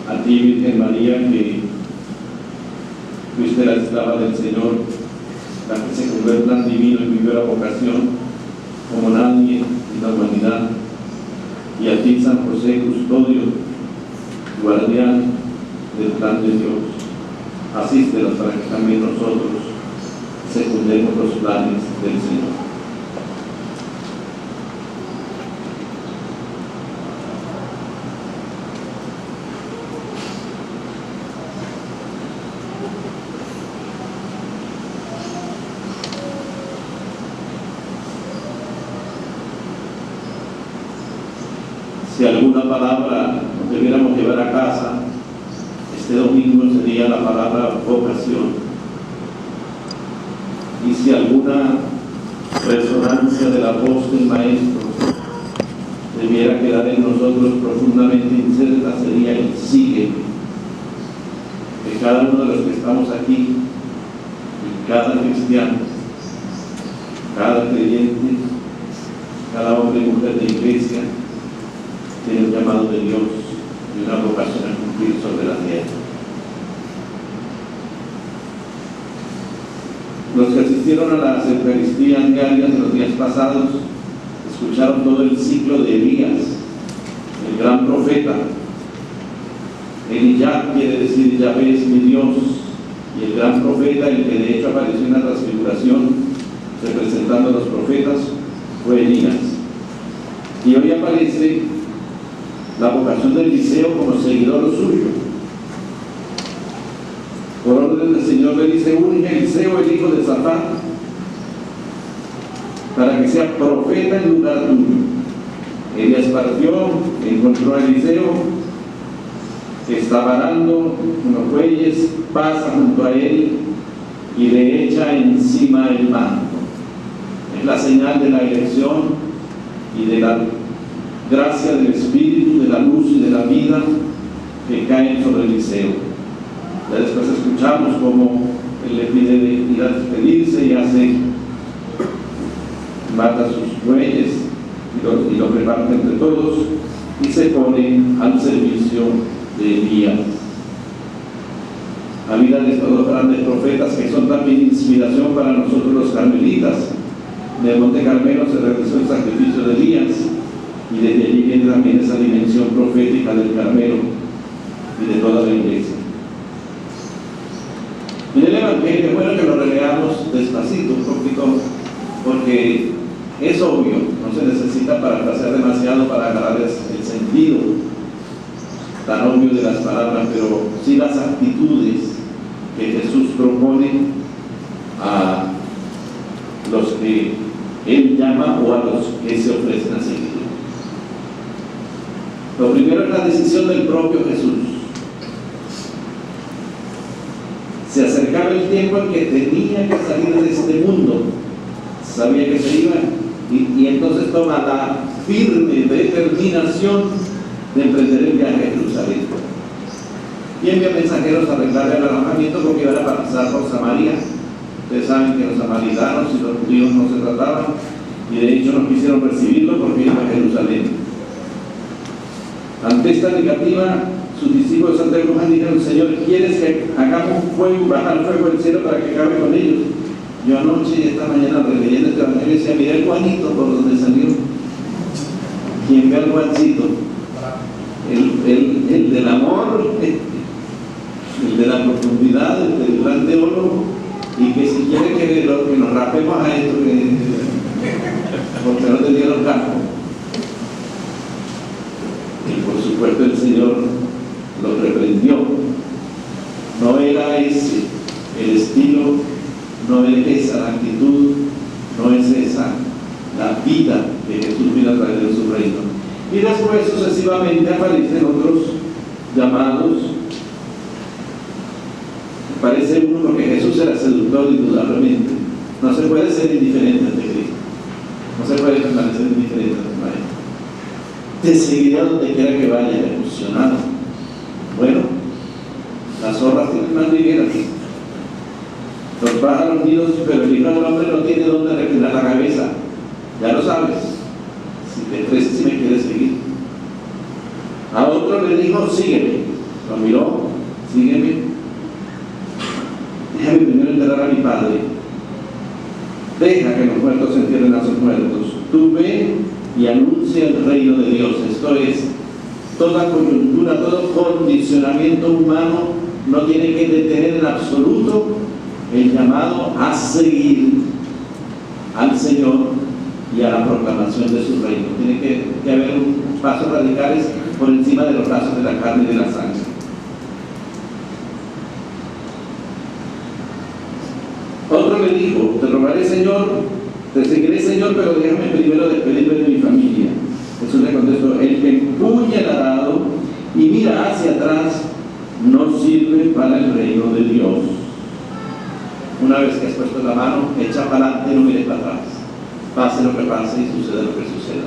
A ti, Virgen María, que fuiste la esclava del Señor, la que se cumplió el plan divino y vivió la vocación como nadie en la humanidad. Y a ti, San José, custodio, guardián del plan de Dios, asístenos para que también nosotros secundemos los planes del Señor. Si alguna palabra nos debiéramos llevar a casa, este domingo sería la palabra vocación. Y si alguna resonancia de la voz del Maestro debiera quedar en nosotros profundamente inserta, sería el sigue. Que cada uno de los que estamos aquí, y cada cristiano, cada creyente, cada hombre y mujer de iglesia, tiene un llamado de Dios y una vocación a cumplir sobre la tierra. Los que asistieron a las Eucaristías diarias de los días pasados escucharon todo el ciclo de Elías, el gran profeta. Eliyah quiere decir Yahvé es mi Dios, y el gran profeta, el que de hecho apareció en la transfiguración representando a los profetas, fue Elías. Y hoy aparece la vocación de Eliseo como seguidor suyo. Por orden del Señor le dice: unge a Eliseo, el hijo de Safán, para que sea profeta en lugar tuyo. Elías partió, encontró a Eliseo, que estaba arando unos bueyes, pasa junto a él y le echa encima el manto. Es la señal de la elección y de la gracia del Espíritu, de la luz y de la vida que caen sobre Eliseo. Ya después escuchamos cómo él le pide ir a despedirse y mata sus bueyes y lo reparte entre todos y se pone al servicio de Elías. La vida de estos dos grandes profetas, que son también inspiración para nosotros los carmelitas. En el Monte Carmelo se realizó el sacrificio de Elías, y desde allí viene también esa dimensión profética del Carmelo y de toda la iglesia. En el Evangelio es bueno que lo releamos despacito un poquito, porque es obvio, no se necesita parafrasear demasiado para agarrar el sentido tan obvio de las palabras, pero sí las actitudes que Jesús propone a los que Él llama o a los que se ofrecen a seguir. Lo primero es la decisión del propio Jesús. Se acercaba el tiempo en que tenía que salir de este mundo. Sabía que se iba y entonces toma la firme determinación de emprender el viaje a Jerusalén. Y envía mensajeros a arreglar el alojamiento porque iban a pasar por Samaria. Ustedes saben que los samaritanos y los judíos no se trataban, y de hecho no quisieron recibirlo porque iba a Jerusalén. Ante esta negativa, sus discípulos Santo Luján dijeron: Señor, ¿quieres que hagamos fuego, bajar fuego del cielo para que acabe con ellos? Yo anoche y esta mañana releyendo este evangelio decía: mira el Juanito por donde salió. ¿Quién ve al Juancito? El del amor, el de la profundidad, el del gran teólogo, y que si quiere que nos rapemos a esto, porque no te dieron campo. Y por supuesto el Señor los reprendió. No era ese el estilo, no es esa la actitud, no es esa la vida que Jesús vino a traer en su reino. Y después sucesivamente aparecen otros llamados. Parece uno porque Jesús era seductor indudablemente. No se puede ser indiferente ante Cristo. No se puede permanecer indiferente ante el Maestro. Te seguiré a donde quiera que vaya, emocionado. Bueno, las zorras tienen más ligueras, los pájaros nidos, pero el Hijo del Hombre no tiene dónde reclinar la cabeza. Ya lo sabes, si te ofreces y me quieres seguir. A otro le dijo: sígueme. Lo miró, sígueme. Déjame primero enterrar a mi padre. Deja que los muertos entierren a sus muertos. Tú ve y anuncia el reino de Dios. Esto es, toda coyuntura, todo condicionamiento humano no tiene que detener en absoluto el llamado a seguir al Señor y a la proclamación de su reino. Tiene que haber pasos radicales por encima de los lazos de la carne y de la sangre. Otro le dijo: te rogaré, Señor, te seguiré, Señor, pero déjame primero despedirme de mi familia. Jesús le contestó: el que empuña el arado y mira hacia atrás no sirve para el reino de Dios. Una vez que has puesto la mano, echa para adelante, no mires para atrás. Pase lo que pase y suceda lo que suceda.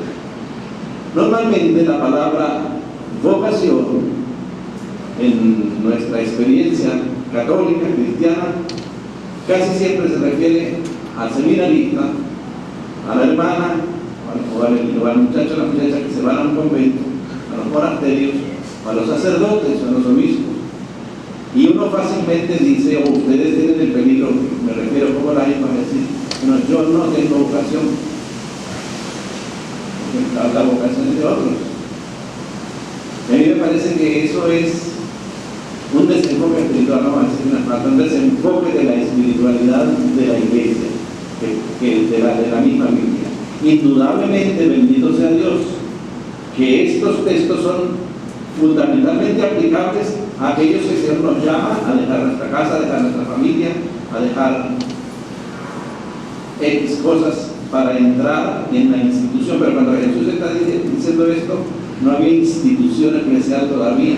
Normalmente la palabra vocación, en nuestra experiencia católica, cristiana, casi siempre se refiere al seminarista, a la hermana, o al muchacho o la muchacha que se van a un convento, a los monasterios, a los sacerdotes, a los obispos. Y uno fácilmente dice: oh, ustedes tienen el peligro, me refiero como laico a decir, no, yo no tengo vocación, porque la vocación es de otros. A mí me parece que eso es un desenfoque espiritual, no vamos a decir una falta, un desenfoque de la espiritualidad de la iglesia, de la misma Biblia. Indudablemente, bendito sea Dios, que estos textos son fundamentalmente aplicables a aquellos que el Señor nos llama a dejar nuestra casa, a dejar nuestra familia, a dejar X cosas para entrar en la institución. Pero cuando Jesús está diciendo esto, no había institución eclesial todavía.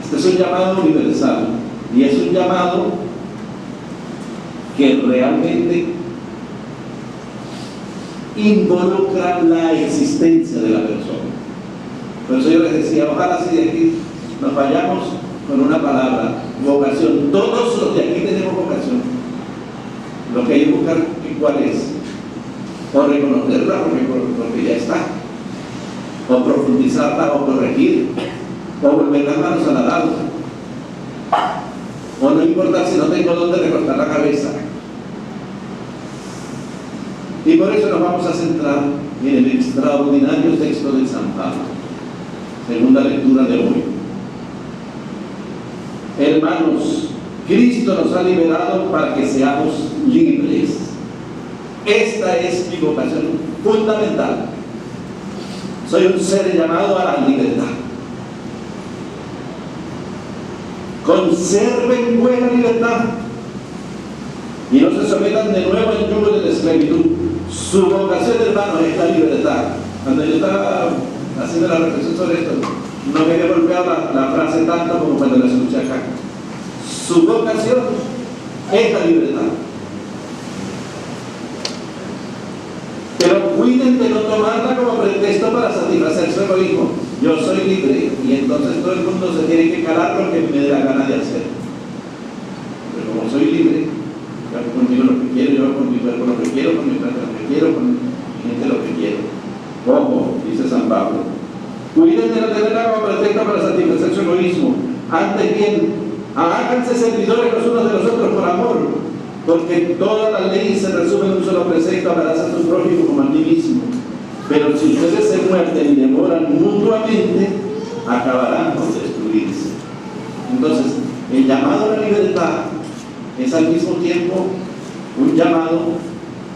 Este es un llamado universal y es un llamado que realmente involucra la existencia de la persona. Por eso yo les decía, ojalá si de aquí nos vayamos con una palabra: vocación. Todos los de aquí tenemos vocación. Lo que hay que buscar, ¿cuál es? O reconocerla porque ya está, o profundizarla, o corregir, o volver las manos al arado, o no importa si no tengo dónde recostar la cabeza. Y por eso nos vamos a centrar en el extraordinario texto de San Pablo, segunda lectura de hoy. Hermanos, Cristo nos ha liberado para que seamos libres. Esta es mi vocación fundamental. Soy un ser llamado a la libertad. Conserven buena libertad y no se sometan de nuevo al yugo de la esclavitud. Su vocación, hermano, es la libertad. Cuando yo estaba haciendo la reflexión sobre esto, no me había golpeado la frase tanto como cuando la escuché acá. Su vocación es la libertad. Pero cuiden de no tomarla como pretexto para satisfacer su egoísmo. Yo soy libre y entonces todo el mundo se tiene que calar lo que me dé la gana de hacer. Pero como soy libre, yo hago conmigo lo que quiero, yo hago con mi cuerpo lo que quiero, con mi planta lo que quiero, con mi gente lo que quiero. Ojo, dice San Pablo, cuiden de no tenerla como pretexto para satisfacer su egoísmo. Antes bien, háganse servidores los unos de los otros por amor, porque toda la ley se resume en un solo precepto: amarás a tu prójimo como a ti mismo. Pero si ustedes se muerden y demoran mutuamente, acabarán por destruirse. Entonces, el llamado a la libertad es al mismo tiempo un llamado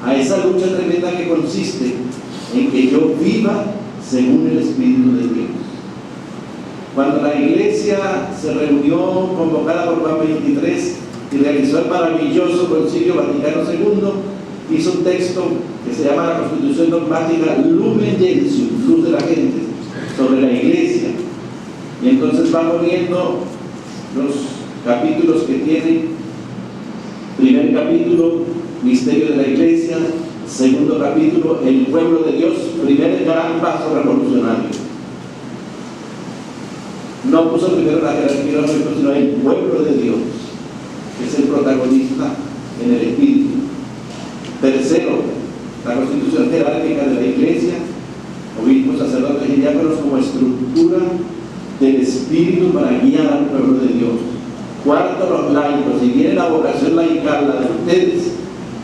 a esa lucha tremenda que consiste en que yo viva según el Espíritu de Dios. Cuando la iglesia se reunió, convocada por Juan 23, y realizó el maravilloso Concilio Vaticano II, hizo un texto que se llama la Constitución Dogmática Lumen Gentium, luz de la gente, sobre la iglesia. Y entonces va poniendo los capítulos que tiene. Primer capítulo, misterio de la iglesia. Segundo capítulo, el pueblo de Dios. Primer gran paso revolucionario. No puso primero la jerarquía, sino el pueblo de Dios, que es el protagonista en el espíritu. Tercero, la constitución jerárquica de la iglesia, obispos, sacerdotes y diáconos como estructura del Espíritu para guiar al pueblo de Dios. Cuarto, los laicos. Si viene la vocación laical, la de ustedes,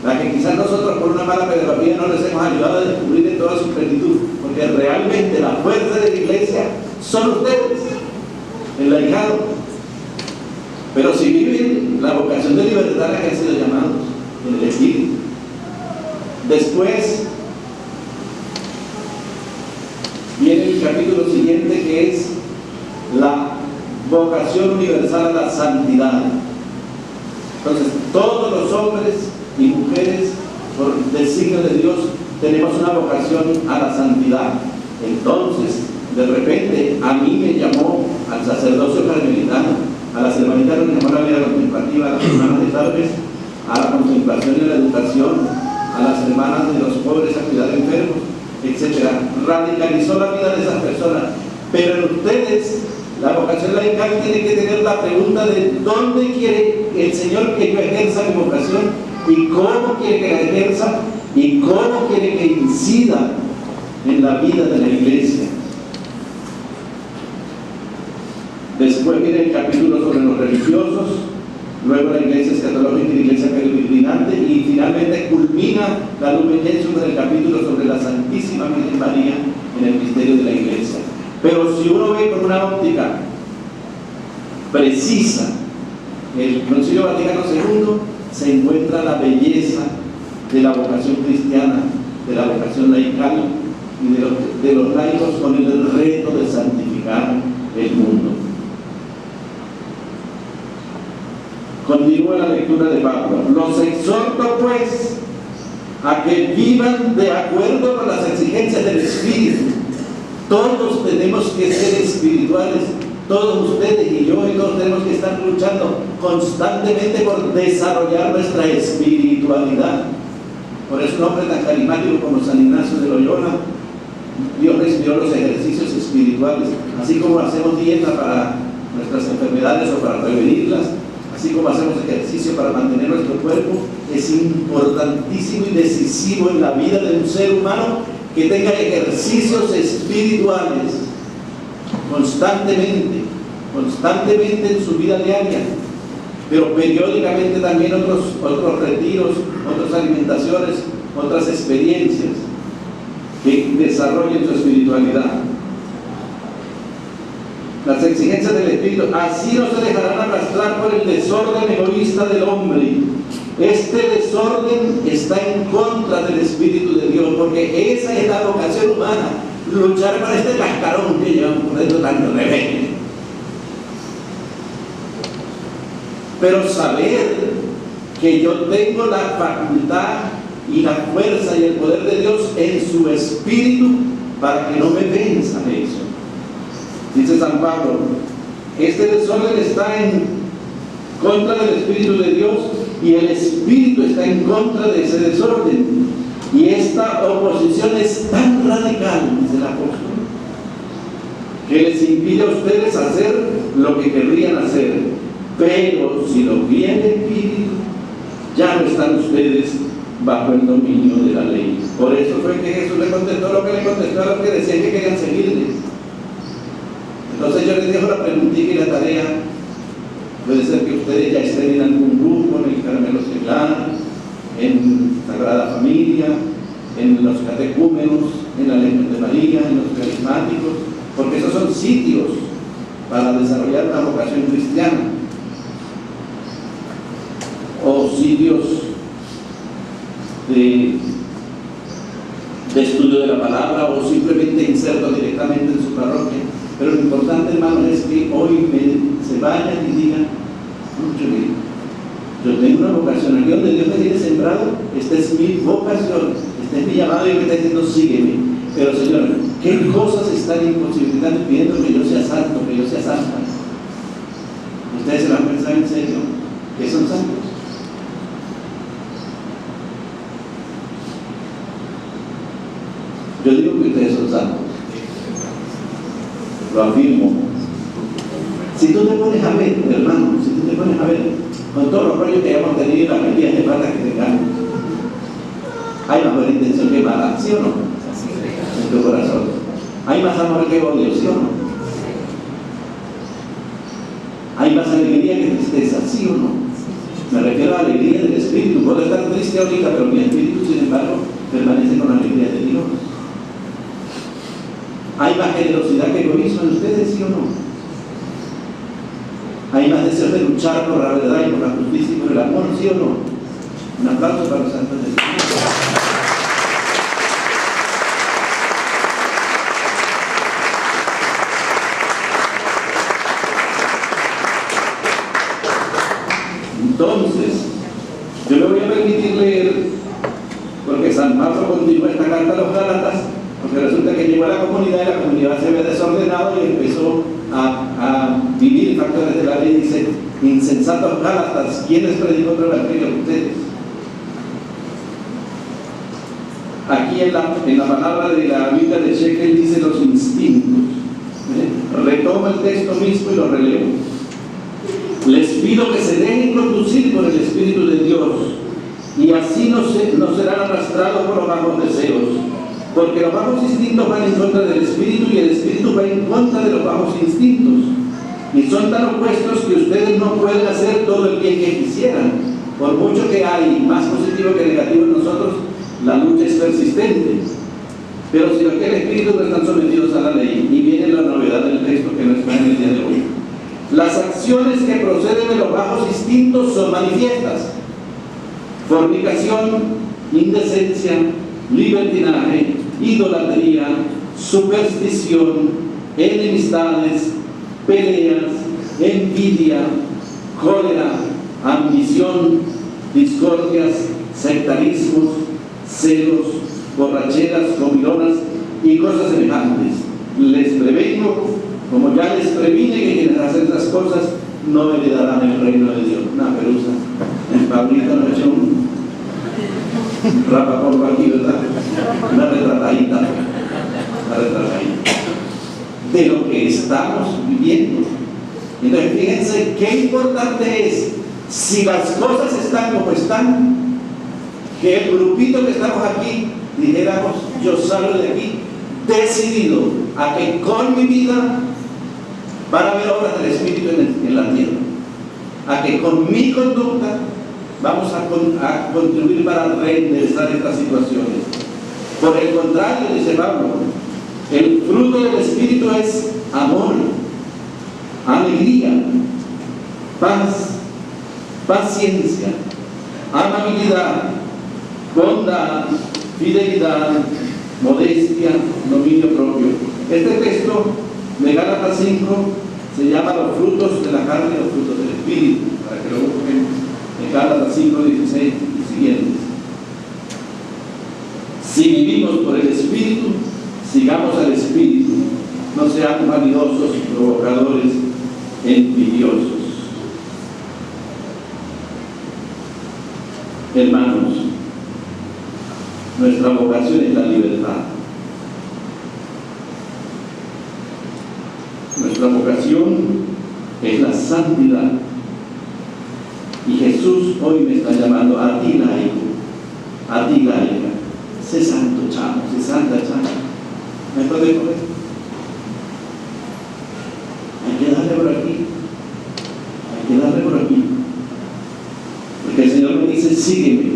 la que quizás nosotros por una mala pedagogía no les hemos ayudado a descubrir en toda su plenitud, porque realmente la fuerza de la iglesia son ustedes, el laicado. Pero si viven la vocación de libertad a la que han sido llamados en el Espíritu. Después viene el capítulo siguiente, que es la vocación universal a la santidad. Entonces, todos los hombres y mujeres, por designio de Dios, tenemos una vocación a la santidad. Entonces, de repente, a mí me llamó al sacerdocio carmelitano, a las hermanitas nos llamó la vida contemplativa, a las hermanas de Tarbes, a la contemplación y la educación, a las hermanas de los pobres a cuidar enfermos, etc. Radicalizó la vida de esas personas. Pero en ustedes, la vocación laical tiene que tener la pregunta de ¿dónde quiere el Señor que yo ejerza mi vocación? ¿Y cómo quiere que la ejerza? ¿Y cómo quiere que incida en la vida de la iglesia? Después viene el capítulo sobre los religiosos, luego la iglesia escatológica y la iglesia peregrinante, y finalmente culmina la Lumen Gentium en el capítulo sobre la Santísima Virgen María en el misterio de la iglesia. Pero si uno ve con una óptica precisa el Concilio Vaticano II, se encuentra la belleza de la vocación cristiana, de la vocación laical y de los laicos con el reto de santificar el mundo. Continúa la lectura de Pablo. Los exhorto pues a que vivan de acuerdo con las exigencias del Espíritu. Todos tenemos que ser espirituales, todos ustedes y yo, y todos tenemos que estar luchando constantemente por desarrollar nuestra espiritualidad. Por eso un hombre tan carismático como San Ignacio de Loyola, Dios recibió los ejercicios espirituales, así como hacemos dieta para nuestras enfermedades o para prevenirlas, así como hacemos ejercicio para mantener nuestro cuerpo. Es importantísimo y decisivo en la vida de un ser humano que tenga ejercicios espirituales constantemente en su vida diaria, pero periódicamente también otros retiros, otras alimentaciones, otras experiencias que desarrollen su espiritualidad. Las exigencias del Espíritu: así no se dejarán arrastrar por el desorden egoísta del hombre. Este desorden está en contra del Espíritu de Dios, porque esa es la vocación humana, luchar con este cascarón que llevamos por dentro tan rebelde. Pero saber que yo tengo la facultad y la fuerza y el poder de Dios en su Espíritu para que no me venza eso. Dice San Pablo, este desorden está en contra del Espíritu de Dios y el Espíritu está en contra de ese desorden. Y esta oposición es tan radical, dice el apóstol, que les impide a ustedes hacer lo que querrían hacer. Pero si lo guía el Espíritu, ya no están ustedes bajo el dominio de la ley. Por eso fue que Jesús le contestó lo que le contestó a los que decían que querían seguirle. Entonces yo les dejo la preguntita y la tarea. Puede ser que ustedes ya estén en algún grupo, en el Carmelo Seglar, en Sagrada Familia, en los catecúmenos, en la Legión de María, en los carismáticos, porque esos son sitios para desarrollar una vocación cristiana, o sitios de estudio de la palabra, o simplemente insertos directamente en su parroquia. Pero lo importante, hermano, es que hoy se vayan y digan: yo tengo una vocación, aquí donde Dios me tiene sembrado, esta es mi vocación, este es mi llamado, y que está diciendo: sígueme. Pero Señor, ¿qué cosas están imposibilitando y pidiendo que yo sea santo, que yo sea santa? Ustedes se la pensan en serio, que son santos. Yo digo que ustedes son santos, lo afirmo. Si tú te pones a ver, hermano, si tú te pones a ver, con todos los rollos que hayamos tenido y las metidas de pata que tengamos, hay más buena intención que mala, ¿sí o no? En tu corazón hay más amor que odio, ¿sí o no? Hay más alegría que tristeza, ¿sí o no? Me refiero a la alegría del Espíritu. Puedo estar triste ahorita, pero mi Espíritu, sin embargo, permanece con la alegría de Dios. ¿Hay más generosidad que egoísmo en ustedes, sí o no? ¿Hay más deseo de luchar por la verdad y por la justicia y por el amor, sí o no? Un aplauso para los santos de Dios. Entonces, yo me voy a permitir leer, porque San Pablo continúa esta carta a los Gálatas, porque resulta que llegó a la comunidad y la comunidad se ve desordenado y empezó a vivir factores de la ley. Dice: insensatos Gálatas, ¿quién les predicó otro evangelio a ustedes? Aquí en la palabra de la Biblia de Shekel dice los instintos. Retomo el texto mismo y lo releo. Les pido que se dejen conducir por el Espíritu de Dios, y así no serán arrastrados por los bajos deseos, porque los bajos instintos van en contra del Espíritu y el Espíritu va en contra de los bajos instintos, y son tan opuestos que ustedes no pueden hacer todo el bien que quisieran. Por mucho que hay más positivo que negativo en nosotros, la lucha es persistente. Pero si los que el Espíritu no están sometidos a la ley, y viene la novedad del texto que nos trae en el día de hoy, las acciones que proceden de los bajos instintos son manifiestas: fornicación, indecencia, libertinaje, idolatría, superstición, enemistades, peleas, envidia, cólera, ambición, discordias, sectarismos, celos, borracheras, comilonas y cosas semejantes. Les prevengo, como ya les previne, que quienes hacen esas cosas no heredarán el reino de Dios. Una pelusa. En Pablito nos echó un rapa por aquí, ¿verdad? Una retratadita. De lo que estamos viviendo. Entonces, fíjense qué importante es, si las cosas están como están, que el grupito que estamos aquí dijéramos: yo salgo de aquí decidido a que con mi vida van a haber obras del Espíritu en la tierra, a que con mi conducta vamos a contribuir para reenderezar estas situaciones. Por el contrario, dice Pablo, el fruto del Espíritu es amor, alegría, paz, paciencia, amabilidad, bondad, fidelidad, modestia, dominio propio. Este texto de Gálatas 5 se llama los frutos de la carne y los frutos del Espíritu, para que lo busquen en Gálatas 5, 16 y siguientes. Si vivimos por el Espíritu, sigamos al Espíritu, no seamos vanidosos, provocadores, envidiosos. Hermanos, nuestra vocación es la libertad. Nuestra vocación es la santidad. Y Jesús hoy me está llamando a ti, laico, a ti, laica. Sé santo, chamo, sé santa, chamo. ¿Me puedes poner? Hay que darle por aquí. Hay que darle por aquí. Porque el Señor me dice: sígueme.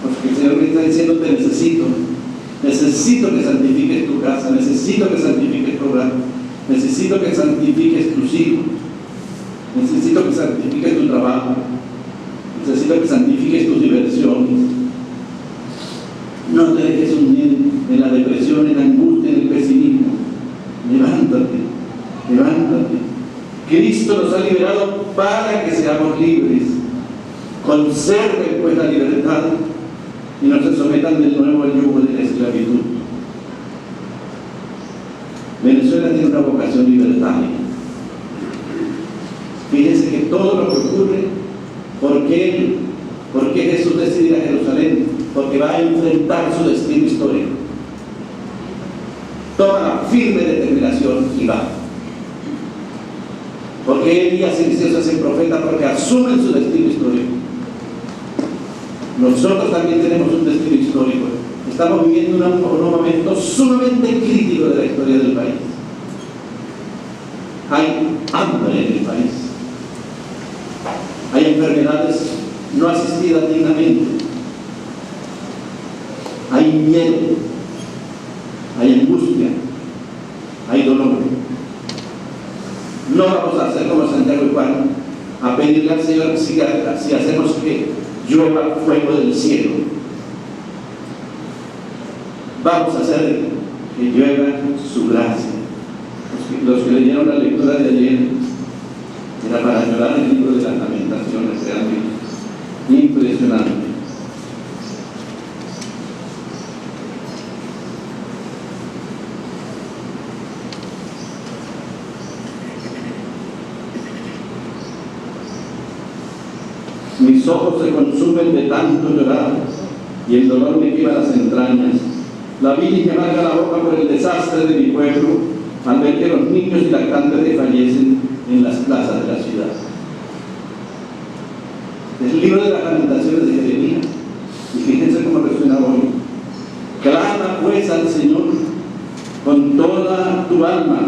Porque el Señor me está diciendo: te necesito. Necesito que santifiques tu casa. Necesito que santifiques tu hogar. Necesito que santifiques tus hijos. Necesito que santifiques tu trabajo. Necesito que santifiques tus diversiones. No te dejes hundir en la depresión, en la angustia, en el pesimismo. Levántate, levántate. Cristo nos ha liberado para que seamos libres. Conserven pues la libertad y no se sometan de nuevo al yugo de la esclavitud. Venezuela tiene una vocación libertaria. Fíjense que todo lo que ocurre, ¿por qué Jesús decide ir a Jerusalén? Porque va a enfrentar su destino histórico. Toma la firme determinación y va. Porque Elías y Eliseo se hacen profeta, porque asumen su destino histórico. Nosotros también tenemos un destino histórico. Estamos viviendo un momento sumamente crítico de la historia del país. Hay hambre en el país. hay enfermedades no asistidas dignamente, hay miedo, hay angustia, hay dolor. No vamos a hacer como Santiago y Juan, a pedirle al Señor si hacemos que llueva fuego del cielo. Vamos a hacer que llueva su gracia. Los que leyeron la lectura de ayer, era para llorar el libro de las Lamentaciones, realmente impresionante. Mis ojos se consumen de tanto llorar y el dolor me quema las entrañas. La bilis me amarga la boca por el desastre de mi pueblo al ver que los niños y lactantes desfallecen en las plazas de la ciudad. Es el libro de las Lamentaciones de Jeremías, y fíjense cómo resuena hoy. Clama pues al Señor con toda tu alma,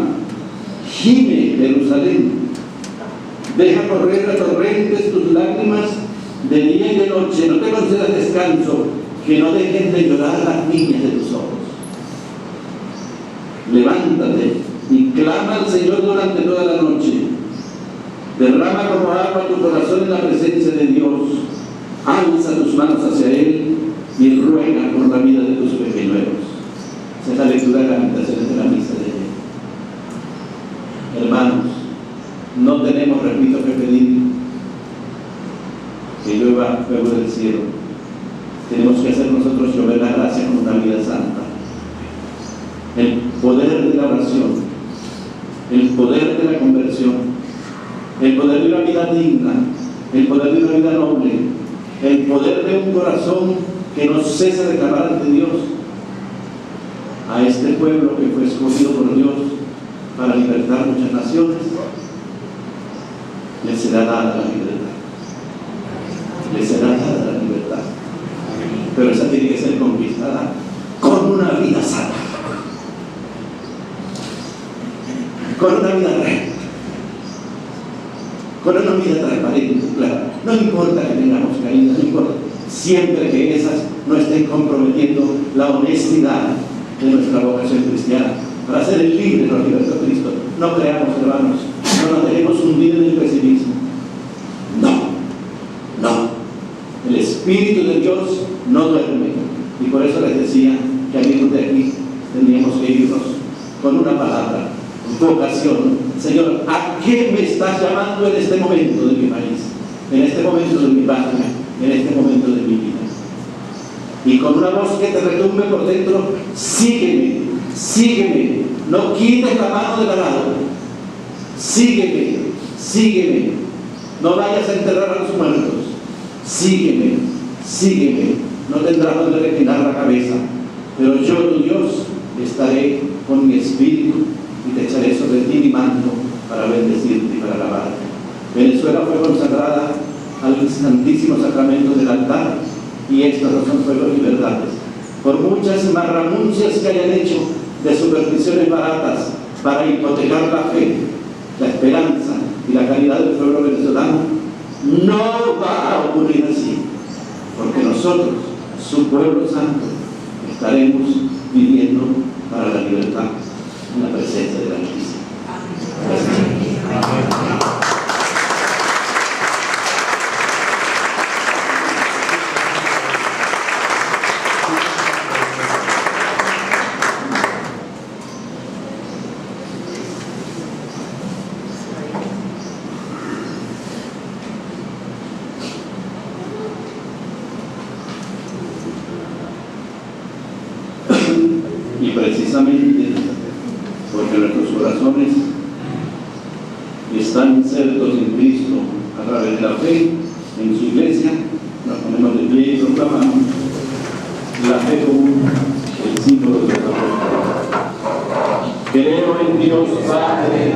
gime Jerusalén, deja correr a torrentes tus lágrimas de día y de noche, no te concedas descanso, que no dejen de llorar las niñas de tus ojos. Levántate y clama al Señor durante toda la noche. Derrama como agua tu corazón en la presencia de Dios. Alza tus manos hacia Él y ruega por la vida de tus pequeñuelos. Esa es la lectura de las Lamentaciones de la misa de ayer. Hermanos, no tenemos, repito, que pedir que llueva fuego del cielo. Tenemos que hacer nosotros llover la gracia con una vida santa. El poder de la oración, el poder de la conversión, el poder de una vida digna, el poder de una vida noble, el poder de un corazón que no cesa de clamar ante Dios. A este pueblo que fue escogido por Dios para libertar muchas naciones, le será dada la libertad. Le será dada la libertad. Pero esa tiene que ser conquistada con una vida sana, con una vida recta, con una vida transparente, clara. No importa que tengamos caídas, no importa, siempre que esas no estén comprometiendo la honestidad de nuestra vocación cristiana para ser el libre de los libertad de Cristo. No creamos, hermanos, no nos dejemos hundir en el pesimismo. No. El Espíritu de Dios no duerme. Y por eso les decía que amigos de aquí tendríamos que irnos con una palabra, vocación. Señor, ¿a qué me estás llamando en este momento de mi país? En este momento de mi patria, en este momento de mi vida. Y con una voz que te retumbe por dentro, sígueme, sígueme. No quites la mano del arado. Sígueme, sígueme. No vayas a enterrar a los muertos. Sígueme, sígueme. No tendrás donde reclinar la cabeza, pero yo, tu Dios, estaré con mi espíritu y te echaré sobre ti mi manto para bendecirte y para alabarte. Venezuela fue consagrada al Santísimo Sacramento del altar, y estas no son fuegos y verdades. Por muchas marramuncias que hayan hecho de supersticiones baratas para hipotecar la fe, la esperanza y la calidad del pueblo venezolano, no va a ocurrir así, porque nosotros, su pueblo santo, estaremos viviendo para la libertad en la presencia de la Iglesia. Y precisamente porque nuestros corazones están insertos en Cristo a través de la fe en su iglesia, nos ponemos de pie y proclamamos la fe común, el símbolo de la fe. Creo en Dios Padre